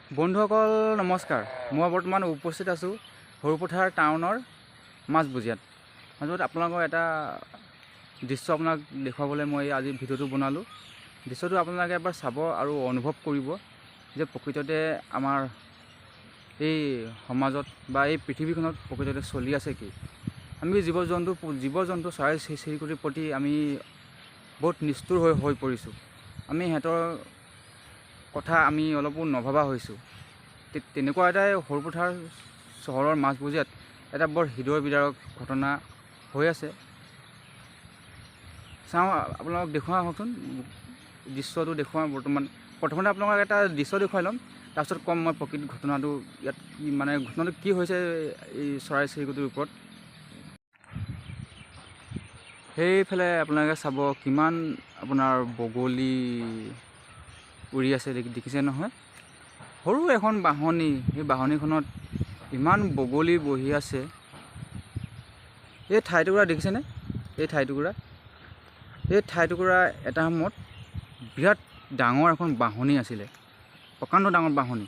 বন্ধুসকল নমস্কাৰ। মই বৰ্তমান উপস্থিত আছোঁ সৰুপথাৰ টাউনৰ মাজবুজিয়াত। মাজত আপোনালোকৰ এটা দৃশ্য আপোনাক দেখুৱাবলৈ মই আজি ভিডিঅ'টো বনালোঁ। দৃশ্যটো আপোনালোকে এবাৰ চাব আৰু অনুভৱ কৰিব যে প্ৰকৃততে আমাৰ এই সমাজত বা এই পৃথিৱীখনত প্ৰকৃততে চলি আছে কি। আমি জীৱ জন্তু চৰাই চিৰিকটিৰ প্ৰতি আমি বহুত নিষ্ঠুৰ হৈ পৰিছোঁ। আমি সিহঁতৰ কথা আমি অলপো নভবা হৈছোঁ। তেনেকুৱা এটাই সৰুপথাৰ চহৰৰ মাজবুজিয়াত এটা বৰ হৃদয় বিদাৰক ঘটনা হৈ আছে। চাওঁ, আপোনালোকক দেখুওৱা হওকচোন, দৃশ্যটো দেখুৱাওঁ। প্ৰথমতে আপোনালোকক এটা দৃশ্য দেখুৱাই ল'ম, তাৰপিছত ক'ম মই প্ৰকৃত ঘটনাটো ইয়াত মানে ঘটনাটো কি হৈছে এই চৰাই চিৰিকটিৰ ওপৰত। সেইফালে আপোনালোকে চাব কিমান আপোনাৰ বগলী উৰি আছে, দেখিছে নহয়? সৰু এখন বাহনি, সেই বাহনিখনত ইমান বগলী বহি আছে। এই ঠাইটুকুৰা দেখিছেনে? এই ঠাইটুকুৰা এটা সময়ত বিৰাট ডাঙৰ এখন বাহনি আছিলে, প্ৰকাণ্ড ডাঙৰ বাহনি।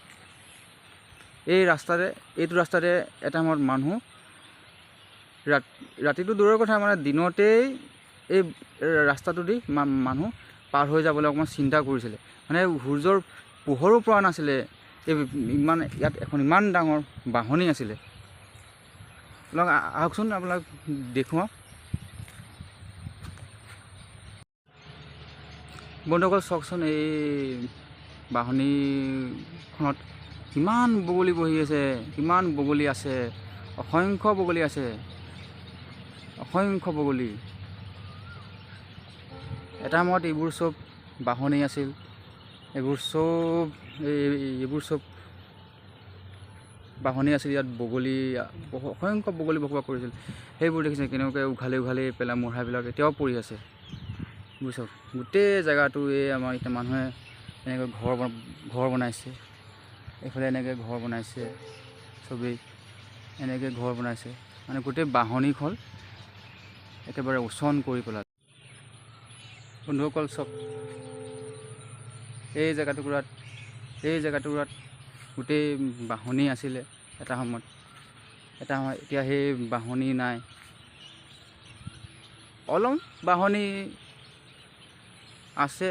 এইটো ৰাস্তাতে এটা সময়ত মানুহ ৰাতিটো দূৰৰ কথা, মানে দিনতেই এই ৰাস্তাটোদি মানুহ পাৰ হৈ যাবলৈ অকণমান চিন্তা কৰিছিলে। মানে সূৰ্যৰ পোহৰো পৰা নাছিলে। ইয়াত এখন ইমান ডাঙৰ বাহনি আছিলে। আহকচোন আপোনাক দেখুৱাওঁ। বন্ধুসকল চাওকচোন, এই বাহনিখনত কিমান বগলী বহি আছে, কিমান বগলী আছে, অসংখ্য বগলী আছে, অসংখ্য বগলী। এটা সময়ত এইবোৰ চব বাহনি আছিল। এইবোৰ চব বাহনি আছিল। ইয়াত অসংখ্য বগলী বসবাস কৰিছিল। সেইবোৰ দেখিছে কেনেকৈ উঘালি পেলাই মূঢ়াবিলাক এতিয়াও পৰি আছে, বুজিছ? গোটেই জেগাটো আমাৰ এতিয়া মানুহে এনেকৈ ঘৰ বনাইছে। এইফালে এনেকৈ ঘৰ বনাইছে, চবেই এনেকৈ ঘৰ বনাইছে। মানে গোটেই বাহনিখন একেবাৰে উচন কৰি পেলালে। বন্ধুসকল চব এই জেগাটুকুৰাত গোটেই বাহনি আছিলে এটা সময়ত। এতিয়া সেই বাহনি নাই। অলপ বাহনি আছে,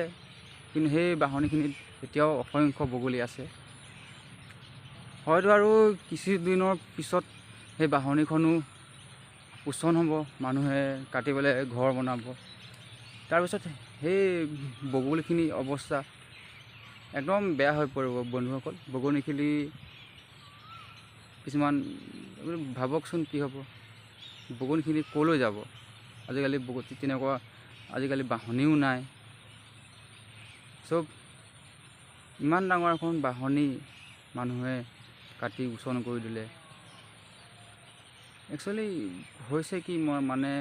কিন্তু সেই বাহনিখিনিত এতিয়াও অসংখ্য বগলী আছে। হয়তো আৰু কিছুদিনৰ পিছত সেই বাহনিখনো উচন হ'ব, মানুহে কাটি পেলাই ঘৰ বনাব। তাৰপিছত সেই বগলীখিনি অৱস্থা একদম বেয়া হৈ পৰিব বন্ধুসকল। বগলীখিনি কিছুমান ভাবকচোন কি হ'ব, বগলীখিনি ক'লৈ যাব? আজিকালি বাহনিও নাই। চব ইমান ডাঙৰ এখন বাহনি মানুহে কাটি উচন কৰি দিলে। একচুৱেলি হৈছে কি, মানে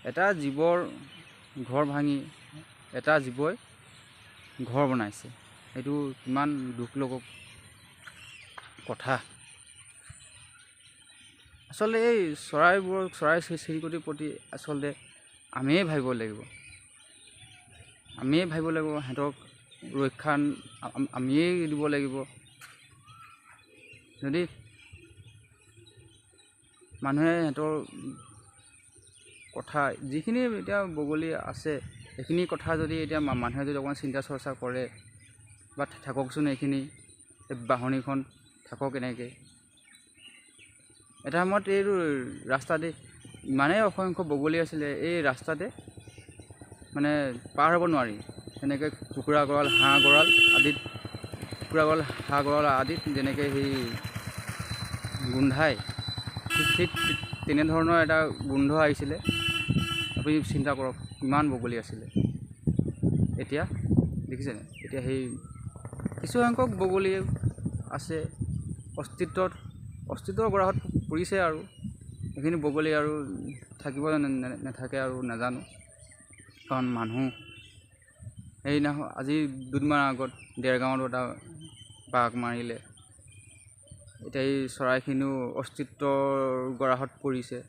এটা জীৱৰ ঘৰ ভাঙি এটা জীৱই ঘৰ বনাইছে। সেইটো কিমান দুখ লগা কথা। আচলতে এই চৰাই চিৰিকটিৰ প্ৰতি আচলতে আমিয়ে ভাবিব লাগিব। সিহঁতক ৰক্ষা আমিয়ে দিব লাগিব। যদি মানুহে সিহঁতৰ কথা, যিখিনি এতিয়া বগলী আছে সেইখিনি কথা যদি এতিয়া মানুহে যদি অকণমান চিন্তা চৰ্চা কৰে, বা থাককচোন এইখিনি বাহনিখন থাকক এনেকৈ। এটা সময়ত এইটো ৰাস্তাতে ইমানেই অসংখ্য বগলী আছিলে, এই ৰাস্তাতে মানে পাৰ হ'ব নোৱাৰি। তেনেকৈ কুকুৰা গঁৰাল, হাঁহ গঁৰাল আদিত যেনেকৈ সেই গোন্ধাই, ঠিক তেনেধৰণৰ এটা গোন্ধ আহিছিলে। আপুনি চিন্তা কৰক কিমান বগলী আছিলে। এতিয়া দেখিছেনে? এতিয়া সেই কিছুসংখ্যক বগলী আছে, অস্তিত্বৰ গৰাহত পৰিছে। আৰু সেইখিনি বগলী আৰু থাকিব নাথাকে আৰু নাজানো। কাৰণ মানুহ আজি দুদিনমান আগত দেৰগাঁৱত এটা বাঘ মাৰিলে। এতিয়া এই চৰাইখিনিও অস্তিত্বৰ গৰাহত পৰিছে।